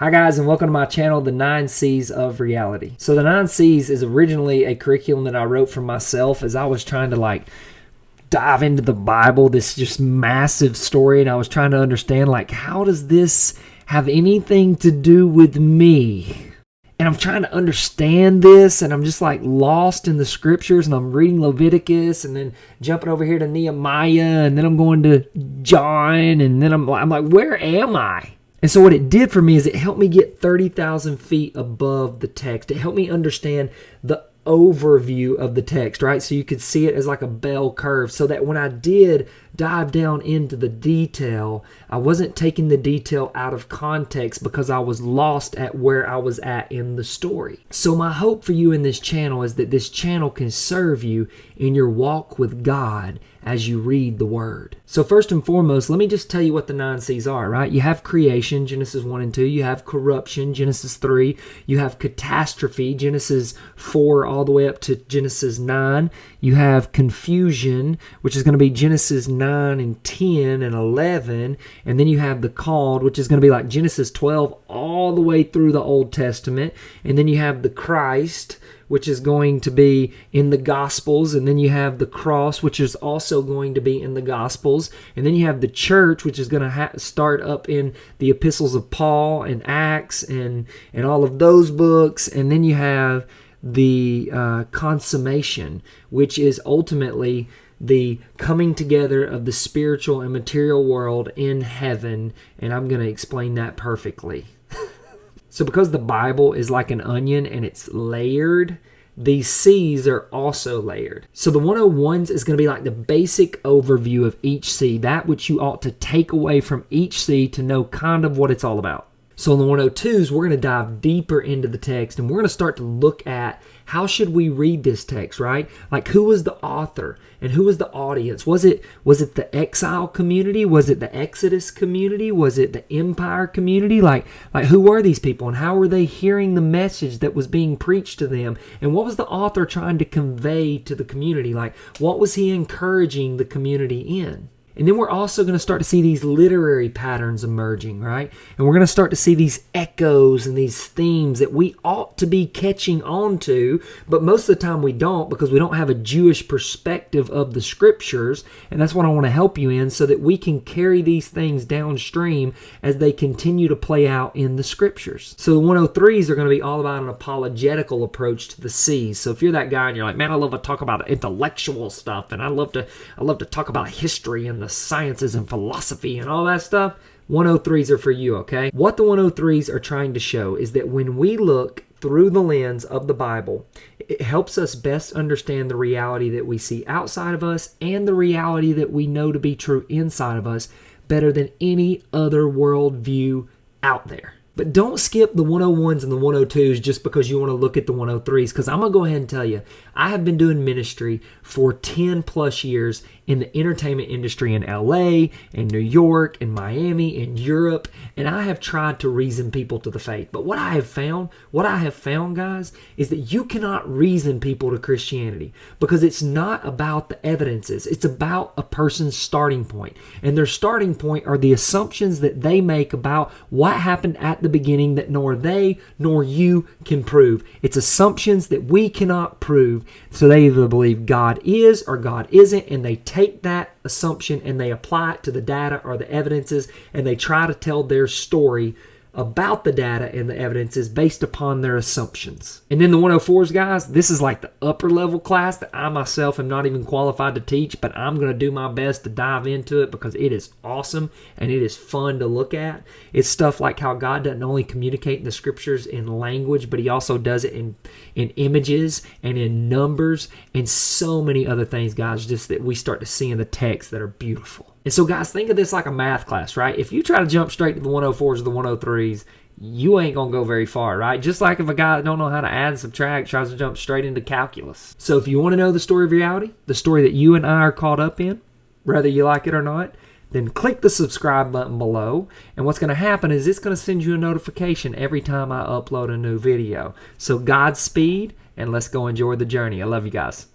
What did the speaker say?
Hi guys, and welcome to my channel, The 9 C's of Reality. So the 9 C's is originally a curriculum that I wrote for myself as I was trying to dive into the Bible, this just massive story, and I was trying to understand how does this have anything to do with me? And I'm trying to understand this, and I'm just lost in the scriptures, and I'm reading Leviticus, and then jumping over here to Nehemiah, and then I'm going to John, and then I'm like, where am I? And so what it did for me is it helped me get 30,000 feet above the text. It helped me understand the overview of the text, right? So you could see it as like a bell curve, so that when I did dive down into the detail, I wasn't taking the detail out of context because I was lost at where I was at in the story. So my hope for you in this channel is that this channel can serve you in your walk with God as you read the Word. So first and foremost, let me just tell you what the 9 C's are, right? You have creation, Genesis 1 and 2. You have corruption, Genesis 3. You have catastrophe, Genesis 4 all the way up to Genesis 9. You have confusion, which is going to be Genesis 9 and 10 and 11. And then you have the called, which is going to be like Genesis 12 all the way through the Old Testament. And then you have the Christ, which is going to be in the Gospels. And then you have the cross, which is also going to be in the Gospels. And then you have the church, which is going to start up in the epistles of Paul and Acts and all of those books. And then you have the consummation, which is ultimately the coming together of the spiritual and material world in heaven. And I'm going to explain that perfectly. So because the Bible is like an onion and it's layered, these C's are also layered. So the 101s is going to be like the basic overview of each C, that which you ought to take away from each C to know kind of what it's all about. So in the 102s, we're going to dive deeper into the text, and we're going to start to look at how should we read this text, right? Like, who was the author and who was the audience? Was it the exile community? Was it the Exodus community? Was it the empire community? Like who were these people, and how were they hearing the message that was being preached to them? And what was the author trying to convey to the community? Like, what was he encouraging the community in? And then we're also going to start to see these literary patterns emerging, right? And we're going to start to see these echoes and these themes that we ought to be catching on to, but most of the time we don't, because we don't have a Jewish perspective of the scriptures. And that's what I want to help you in, so that we can carry these things downstream as they continue to play out in the scriptures. So the 103s are going to be all about an apologetical approach to the C's. So if you're that guy and you're like, man, I love to talk about intellectual stuff, and I love to talk about history and the sciences and philosophy and all that stuff, 103s are for you, okay? What the 103s are trying to show is that when we look through the lens of the Bible, it helps us best understand the reality that we see outside of us and the reality that we know to be true inside of us better than any other worldview out there. But don't skip the 101s and the 102s just because you want to look at the 103s, because I'm going to go ahead and tell you, I have been doing ministry for 10 plus years in the entertainment industry in LA, in New York, in Miami, in Europe, and I have tried to reason people to the faith. But what I have found, guys, is that you cannot reason people to Christianity, because it's not about the evidences. It's about a person's starting point. And their starting point are the assumptions that they make about what happened at the beginning that nor they nor you can prove. It's assumptions that we cannot prove. So they either believe God is or God isn't, and they take that assumption and they apply it to the data or the evidences, and they try to tell their story about the data and the evidences based upon their assumptions. And then the 104s, guys, this is like the upper level class that I myself am not even qualified to teach, but I'm going to do my best to dive into it because it is awesome and it is fun to look at. It's stuff like how God doesn't only communicate in the scriptures in language, but he also does it in images and in numbers and so many other things, guys, just that we start to see in the text that are beautiful. And so, guys, think of this like a math class, right? If you try to jump straight to the 104s or the 103s, you ain't going to go very far, right? Just like if a guy that don't know how to add and subtract tries to jump straight into calculus. So if you want to know the story of reality, the story that you and I are caught up in, whether you like it or not, then click the subscribe button below. And what's going to happen is it's going to send you a notification every time I upload a new video. So Godspeed, and let's go enjoy the journey. I love you guys.